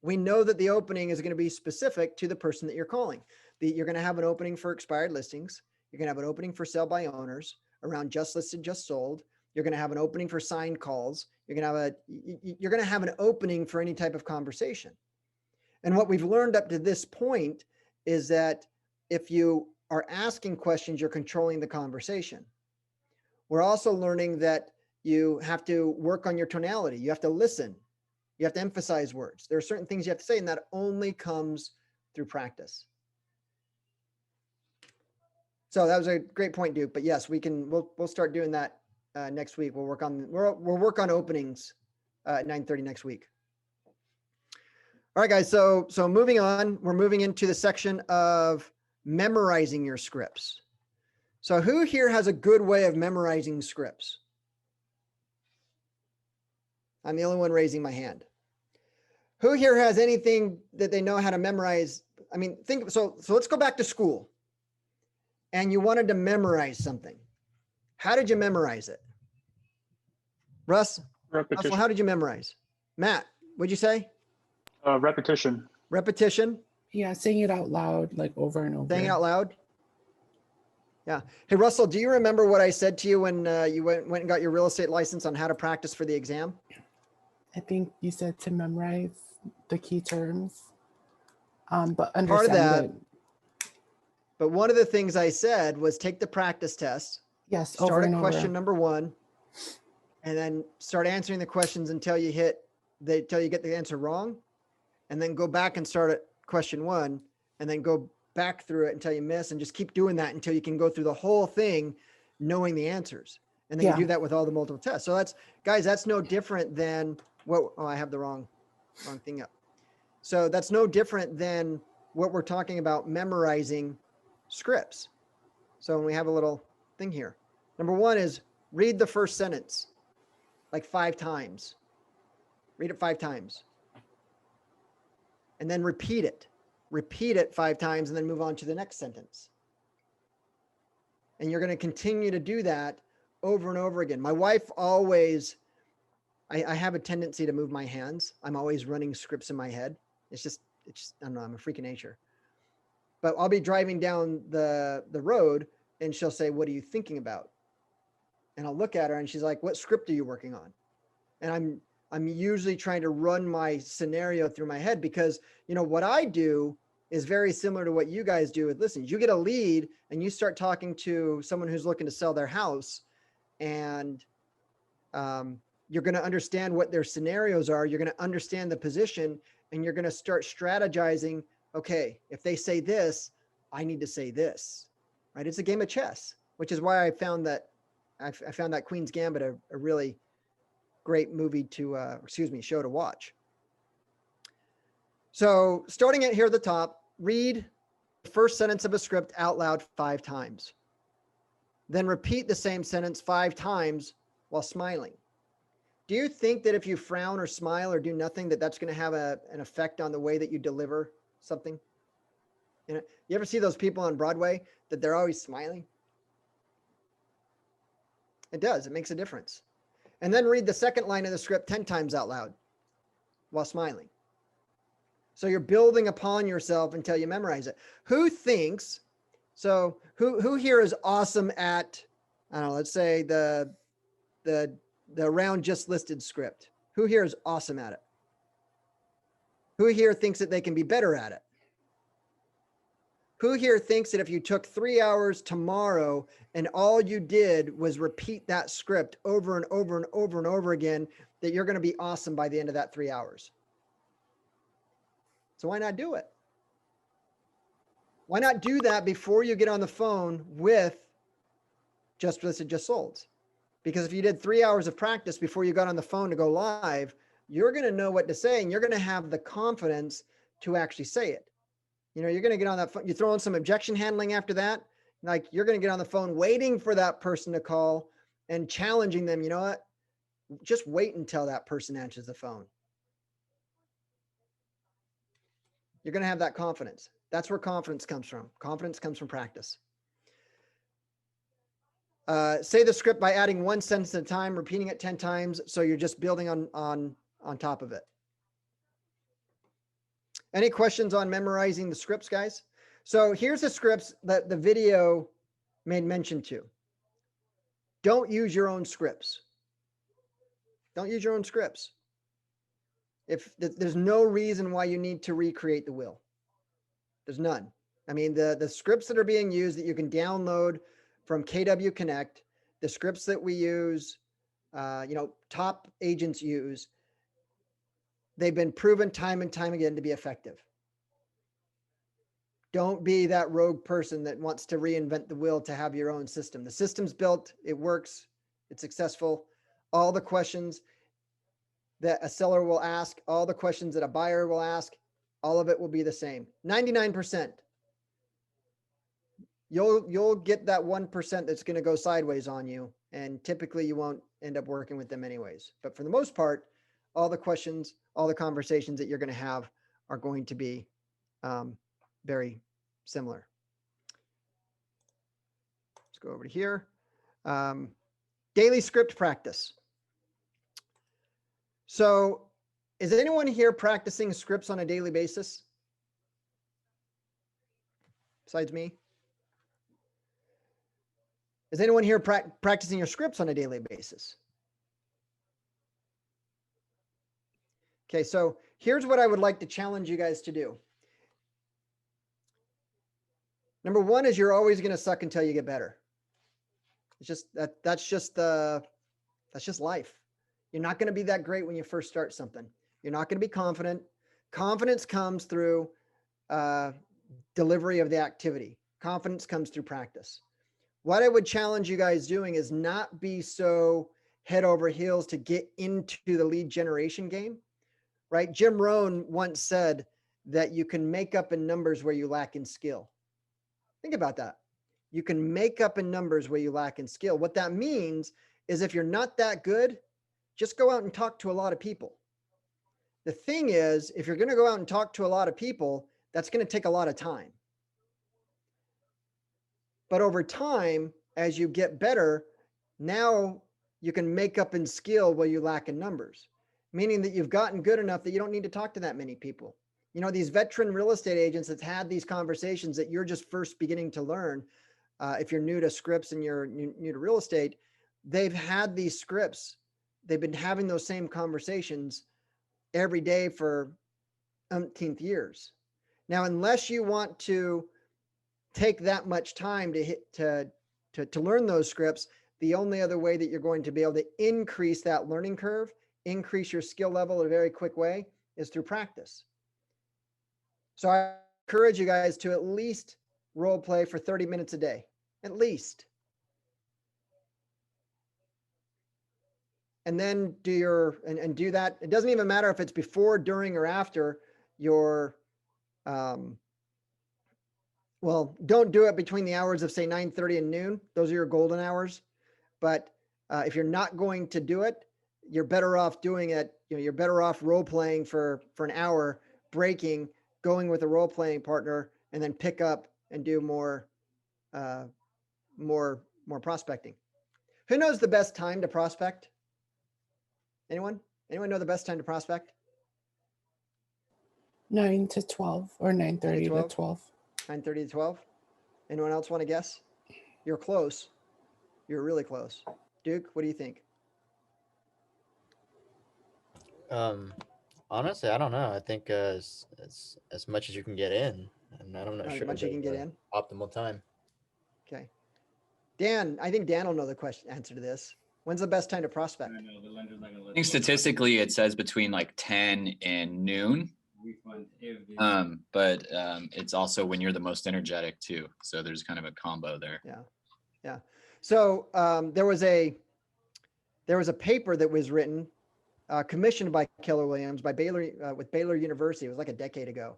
We know that the opening is going to be specific to the person that you're calling. You're going to have an opening for expired listings. You're going to have an opening for sell by owners around just listed, just sold. You're going to have an opening for signed calls. You're going to have an opening for any type of conversation. And what we've learned up to this point is that if you are asking questions, you're controlling the conversation. We're also learning that you have to work on your tonality. You have to listen. You have to emphasize words. There are certain things you have to say, and that only comes through practice. So that was a great point, Duke. But yes, we'll start doing that next week. We'll work on openings at 9:30 next week. All right, guys. So moving on, we're moving into the section of memorizing your scripts. So who here has a good way of memorizing scripts? I'm the only one raising my hand. Who here has anything that they know how to memorize? I mean, so let's go back to school. And you wanted to memorize something. How did you memorize it? Russell, how did you memorize? Matt, what'd you say? Repetition. Repetition? Yeah, saying it out loud, like over and over. Saying it out loud? Yeah. Hey, Russell, do you remember what I said to you when you went and got your real estate license on how to practice for the exam? I think you said to memorize the key terms, but understand Part of that, it. But one of the things I said was take the practice test. Yes, Start over at and question over. number 1, and then start answering the questions until you get the answer wrong, and then go back and start at question 1, and then go back through it until you miss, and just keep doing that until you can go through the whole thing, knowing the answers. And then Yeah. you do that with all the multiple tests. So that's, guys, that's no different than what, oh, I have the wrong thing up. So that's no different than what we're talking about memorizing scripts. So we have a little thing here. Number one is read the first sentence like 5 times. Read it 5 times. And then repeat it. Repeat it 5 times and then move on to the next sentence. And you're going to continue to do that over and over again. My wife always, I have a tendency to move my hands. I'm always running scripts in my head. It's just, I don't know, I'm a freak of nature. But I'll be driving down the road and she'll say, "What are you thinking about?" And I'll look at her and she's like, "What script are you working on?" And I'm usually trying to run my scenario through my head because, you know, what I do is very similar to what you guys do with listings. You get a lead and you start talking to someone who's looking to sell their house, and you're going to understand what their scenarios are. You're going to understand the position, and you're going to start strategizing. Okay, if they say this, I need to say this, right? It's a game of chess, which is why I found that Queen's Gambit a really great movie to, show to watch. So starting at here at the top, read the first sentence of a script out loud 5 times. Then repeat the same sentence 5 times while smiling. Do you think that if you frown or smile or do nothing, that's going to have an effect on the way that you deliver something? You know, you ever see those people on Broadway that they're always smiling? It does. It makes a difference. And then read the second line of the script 10 times out loud while smiling. So you're building upon yourself until you memorize it. Who here is awesome at, I don't know, let's say the round just listed script? Who here is awesome at it? Who here thinks that they can be better at it? Who here thinks that if you took 3 hours tomorrow and all you did was repeat that script over and over and over and over again, that you're going to be awesome by the end of that 3 hours? So why not do it? Why not do that before you get on the phone with Just Listed, Just Solds? Because if you did 3 hours of practice before you got on the phone to go live, you're going to know what to say and you're going to have the confidence to actually say it. You know, you're going to get on that phone, you throw in some objection handling after that. Like, you're going to get on the phone waiting for that person to call and challenging them. You know what? Just wait until that person answers the phone. You're going to have that confidence. That's where confidence comes from. Confidence comes from practice. Say the script by adding 1 sentence at a time, repeating it 10 times. So you're just building on top of it. Any questions on memorizing the scripts, guys? So here's the scripts that the video made mention to. Don't use your own scripts. Don't use your own scripts. If there's no reason why you need to recreate the will. There's none. I mean, the scripts that are being used that you can download from KW Connect, the scripts that we use, top agents use, they've been proven time and time again to be effective. Don't be that rogue person that wants to reinvent the wheel to have your own system. The system's built, it works, it's successful. All the questions that a seller will ask, all the questions that a buyer will ask, all of it will be the same. 99%. You'll get that 1% that's going to go sideways on you, and typically you won't end up working with them anyways. But for the most part, all the questions, all the conversations that you're going to have are going to be very similar. Let's go over to here. Daily script practice. So is anyone here practicing scripts on a daily basis? Besides me? Is anyone here practicing your scripts on a daily basis? Okay, so here's what I would like to challenge you guys to do. Number one is you're always going to suck until you get better. It's just that's just life. You're not going to be that great when you first start something. You're not going to be confident. Confidence comes through delivery of the activity. Confidence comes through practice. What I would challenge you guys doing is not be so head over heels to get into the lead generation game, right? Jim Rohn once said that you can make up in numbers where you lack in skill. Think about that. You can make up in numbers where you lack in skill. What that means is if you're not that good, just go out and talk to a lot of people. The thing is, if you're going to go out and talk to a lot of people, that's going to take a lot of time. But over time, as you get better, now you can make up in skill where you lack in numbers, meaning that you've gotten good enough that you don't need to talk to that many people. You know, these veteran real estate agents that's had these conversations that you're just first beginning to learn. If you're new to scripts and you're new to real estate, they've had these scripts. They've been having those same conversations every day for umpteenth years. Now, unless you want to take that much time to learn those scripts, the only other way that you're going to be able to increase that learning curve, increase your skill level in a very quick way, is through practice. So I encourage you guys to at least role play for 30 minutes a day, at least. And then do your, and do that. It doesn't even matter if it's before, during, or after your, well, don't do it between the hours of say 9:30 and noon. Those are your golden hours. But if you're not going to do it, you're better off doing it. You know, you're better off role playing for an hour, breaking, going with a role playing partner, and then pick up and do more prospecting. Who knows the best time to prospect? Anyone? Anyone know the best time to prospect? 9 to 12 or 9:30 to 12. 9:30 to 12. Anyone else want to guess? You're close. You're really close. Duke, what do you think? Honestly, I don't know. I think as much as you can get in, and I'm not As sure much as you can get in? optimal time. Okay. Dan, I think Dan will know the answer to this. When's the best time to prospect? I think statistically it says between like 10 and noon. But it's also when you're the most energetic too. So there's kind of a combo there. Yeah. Yeah. So there was a paper that was written, commissioned by Keller Williams by Baylor, with Baylor University. It was like a decade ago.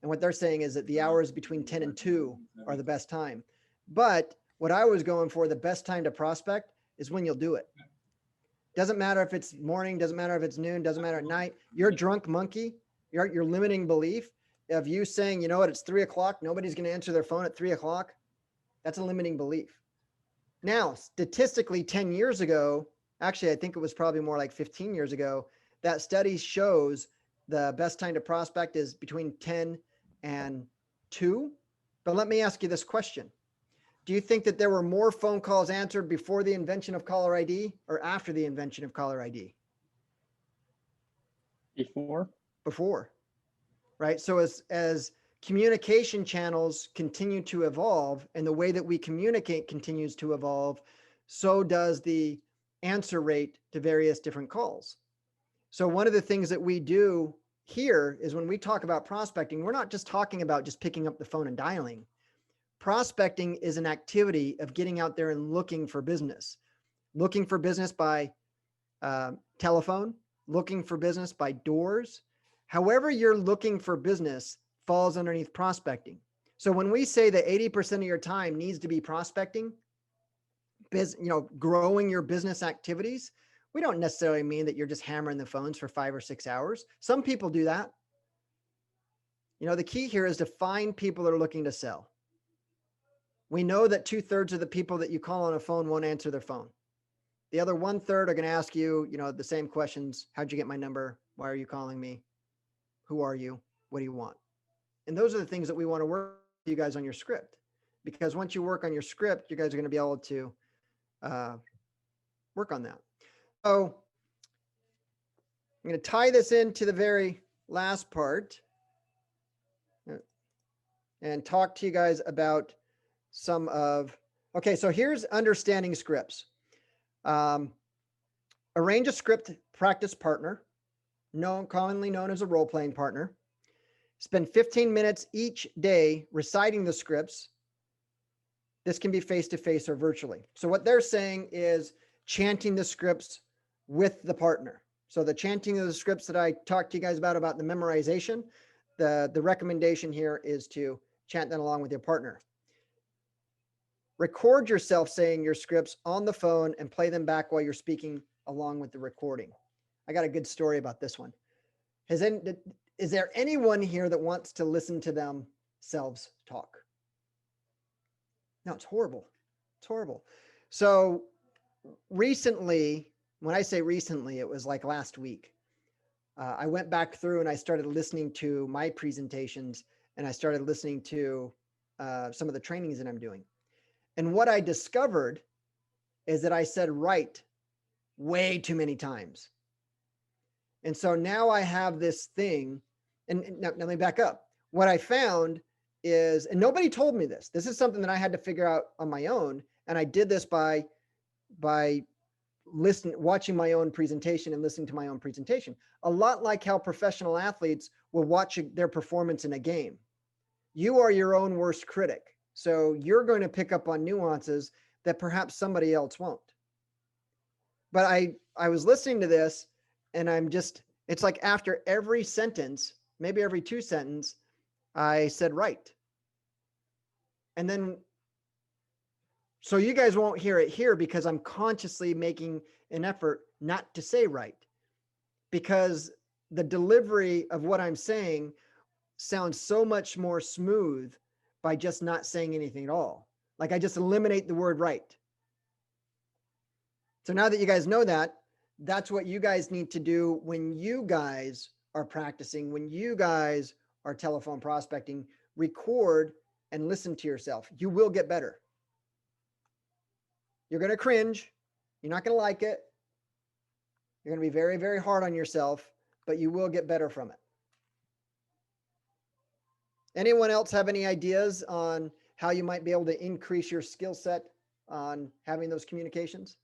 And what they're saying is that the hours between 10 and 2 are the best time. But what I was going for, the best time to prospect is when you'll do it. Doesn't matter if it's morning, doesn't matter if it's noon, doesn't matter at night. You're a drunk monkey. Your limiting belief of you saying, you know what, it's 3 o'clock. Nobody's going to answer their phone at 3 o'clock. That's a limiting belief. Now, statistically, 10 years ago, actually, I think it was probably more like 15 years ago, that study shows the best time to prospect is between 10 and 2. But let me ask you this question. Do you think that there were more phone calls answered before the invention of caller ID or after the invention of caller ID? Before, right? So as communication channels continue to evolve and the way that we communicate continues to evolve, so does the answer rate to various different calls. So one of the things that we do here is when we talk about prospecting, we're not just talking about just picking up the phone and dialing. Prospecting is an activity of getting out there and looking for business by telephone, looking for business by doors. However you're looking for business falls underneath prospecting. So when we say that 80% of your time needs to be prospecting, growing your business activities, we don't necessarily mean that you're just hammering the phones for 5 or 6 hours. Some people do that. The key here is to find people that are looking to sell. We know that 2/3 of the people that you call on a phone won't answer their phone. The other 1/3 are going to ask you, the same questions. How'd you get my number? Why are you calling me? Who are you? What do you want? And those are the things that we want to work with you guys on your script, because once you work on your script, you guys are going to be able to work on that. So I'm going to tie this into the very last part and talk to you guys about okay, so here's understanding scripts. Arrange a script practice partner, commonly known as a role-playing partner. Spend 15 minutes each day reciting the scripts This can be face-to-face or virtually. So what they're saying is chanting the scripts with the partner. So the chanting of the scripts that I talked to you guys about the memorization, the recommendation here is to chant that along with your partner. Record yourself saying your scripts on the phone and play them back while you're speaking along with the recording. I got a good story about this one. Is there anyone here that wants to listen to themselves talk? No, it's horrible. It's horrible. So recently, when I say recently, it was like last week. I went back through and I started listening to my presentations and I started listening to some of the trainings that I'm doing. And what I discovered is that I said right way too many times. And so now I have this thing, and now let me back up. What I found is, and nobody told me this, this is something that I had to figure out on my own. And I did this by watching my own presentation and listening to my own presentation. A lot like how professional athletes will watch their performance in a game. You are your own worst critic. So you're going to pick up on nuances that perhaps somebody else won't. But I was listening to this and it's like after every sentence, maybe every 2 sentences, I said right. And then, so you guys won't hear it here because I'm consciously making an effort not to say right, because the delivery of what I'm saying sounds so much more smooth by just not saying anything at all. Like I just eliminate the word right. So now that you guys know that, that's what you guys need to do when you guys are practicing, when you guys are telephone prospecting. Record and listen to yourself. You will get better. You're going to cringe. You're not going to like it. You're going to be very, very hard on yourself, but you will get better from it. Anyone else have any ideas on how you might be able to increase your skill set on having those communications?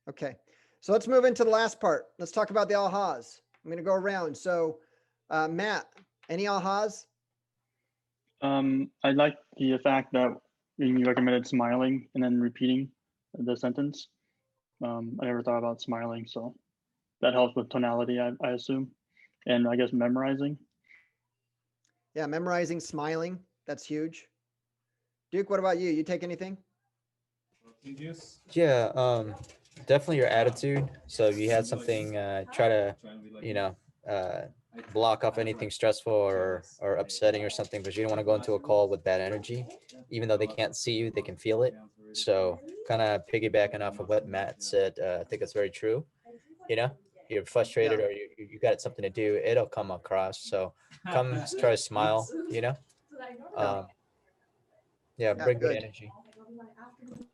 Okay, so let's move into the last part. Let's talk about the ahas. I'm going to go around. So Matt, any ahas? I like the fact that you recommended smiling and then repeating the sentence. I never thought about smiling, so that helps with tonality, I assume, and I guess memorizing. Yeah, memorizing, smiling, that's huge. Duke, what about you? You take anything? Yeah, definitely your attitude. So if you had something, try to, you know, block off anything stressful or upsetting or something, because you don't want to go into a call with bad energy. Even though they can't see you, they can feel it. So kind of piggybacking off of what Matt said, I think it's very true. You know, you're frustrated or you got something to do, it'll come across. So try to smile, you know. Yeah, bring good energy.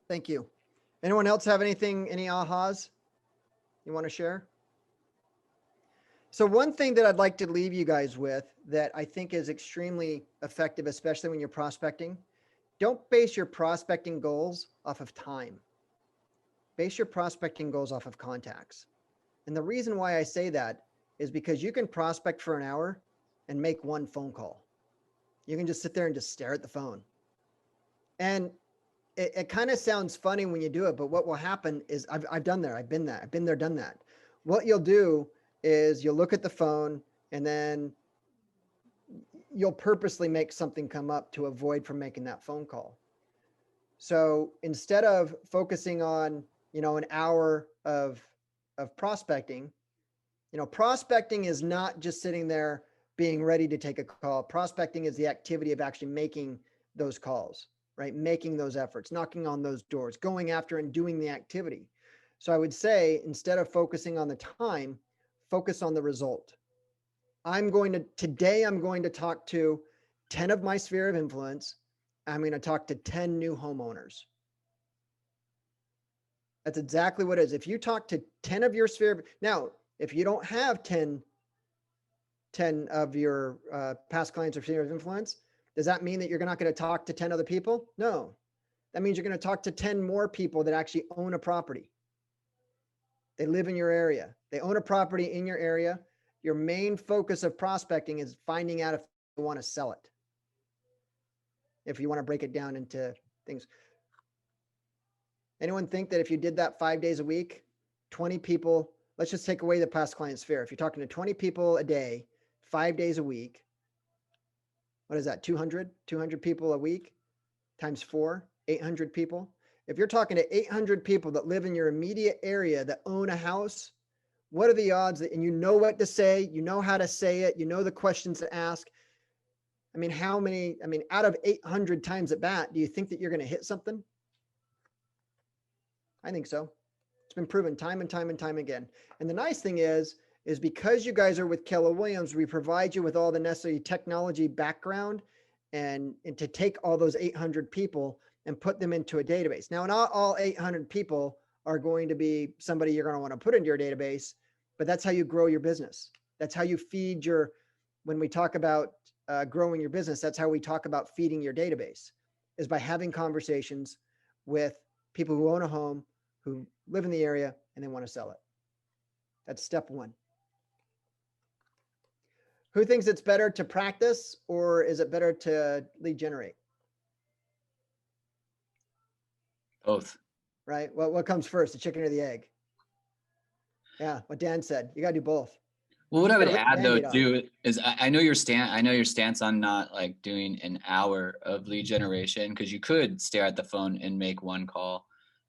Thank you. Anyone else have anything, any ahas you want to share? So one thing that I'd like to leave you guys with that I think is extremely effective, especially when you're prospecting, don't base your prospecting goals off of time. Base your prospecting goals off of contacts. And the reason why I say that is because you can prospect for an hour and make one phone call. You can just sit there and just stare at the phone. And it kind of sounds funny when you do it, but what will happen is I've done there. I've been there, done that. What you'll do is you'll look at the phone and then you'll purposely make something come up to avoid from making that phone call. So instead of focusing on, an hour of prospecting, prospecting is not just sitting there being ready to take a call. Prospecting is the activity of actually making those calls, right? Making those efforts, knocking on those doors, going after and doing the activity. So I would say, instead of focusing on the time, focus on the result. Today I'm going to talk to 10 of my sphere of influence. I'm going to talk to 10 new homeowners. That's exactly what it is. If you talk to 10 of your sphere, now, if you don't have 10 of your past clients or sphere of influence, does that mean that you're not going to talk to 10 other people? No. That means you're going to talk to 10 more people that actually own a property. They live in your area. They own a property in your area. Your main focus of prospecting is finding out if want to sell it. If you want to break it down into things. Anyone think that if you did that 5 days a week, 20 people, let's just take away the past client sphere. If you're talking to 20 people a day, 5 days a week, what is that? 200 people a week times 4, 800 people. If you're talking to 800 people that live in your immediate area that own a house, what are the odds that, and you know what to say, you know how to say it, you know the questions to ask. I mean, out of 800 times at bat, do you think that you're going to hit something? I think so. It's been proven time and time and time again. And the nice thing is because you guys are with Keller Williams, we provide you with all the necessary technology background and to take all those 800 people and put them into a database. Now, not all 800 people are going to be somebody you're going to want to put into your database, but that's how you grow your business. That's how you feed when we talk about growing your business, that's how we talk about feeding your database, is by having conversations with people who own a home, who live in the area, and they want to sell it. That's step one. Who thinks it's better to practice, or is it better to lead generate? Both. Right? What comes first, the chicken or the egg? Yeah, what Dan said. You got to do both. Well, what I would Gotta rip add though Band-Aid off. too is I know your stance on not like doing an hour of lead generation, because you could stare at the phone and make one call.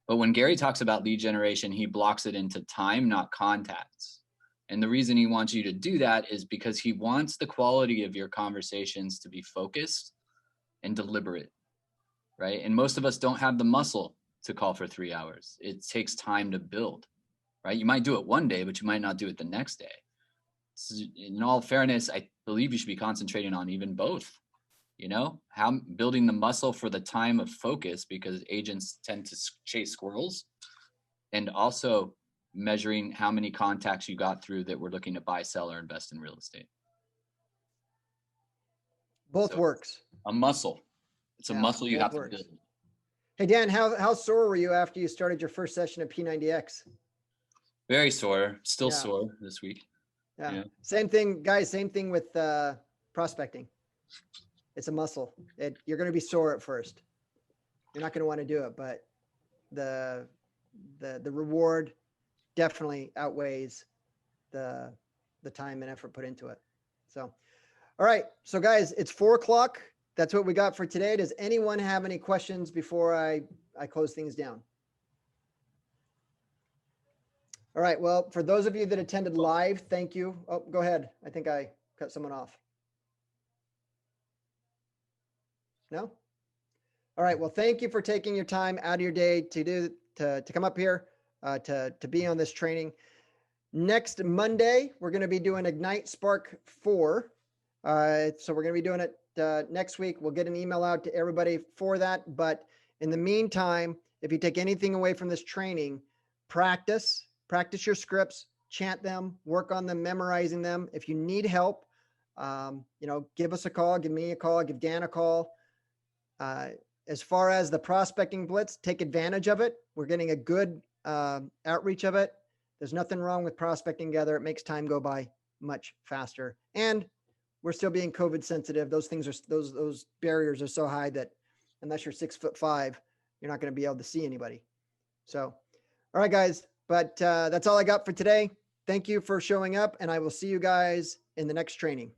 But when Gary talks about lead generation, he blocks it into time, not contacts. And the reason he wants you to do that is because he wants the quality of your conversations to be focused and deliberate, right? And most of us don't have the muscle to call for 3 hours. It takes time to build, right? You might do it one day, but you might not do it the next day. So in all fairness, I believe you should be concentrating on even both, how building the muscle for the time of focus, because agents tend to chase squirrels, and also measuring how many contacts you got through that were looking to buy, sell, or invest in real estate. Both So works. a muscle. It's a Yeah, muscle you both have works. to build. Hey, Dan, how sore were you after you started your first session of P90X? Very sore, still Yeah. sore this week. Yeah. Yeah. Same thing, guys. Same thing with prospecting. It's a muscle. You're going to be sore at first. You're not going to want to do it, but the reward definitely outweighs the time and effort put into it. So, all right. So, guys, it's 4:00. That's what we got for today. Does anyone have any questions before I close things down? All right. Well, for those of you that attended live, thank you. Oh, go ahead. I think I cut someone off. No? All right. Well, thank you for taking your time out of your day to come up here to be on this training. Next Monday, we're going to be doing Ignite Spark 4. So we're going to be doing it next week. We'll get an email out to everybody for that. But in the meantime, if you take anything away from this training, practice your scripts, chant them, work on them, memorizing them. If you need help, give us a call, give me a call, give Dan a call. As far as the prospecting blitz, take advantage of it. We're getting a good outreach of it. There's nothing wrong with prospecting together. It makes time go by much faster. And we're still being COVID sensitive. Those things are, those barriers are so high that unless you're 6'5", you're not going to be able to see anybody. So, all right, guys. But that's all I got for today. Thank you for showing up, and I will see you guys in the next training.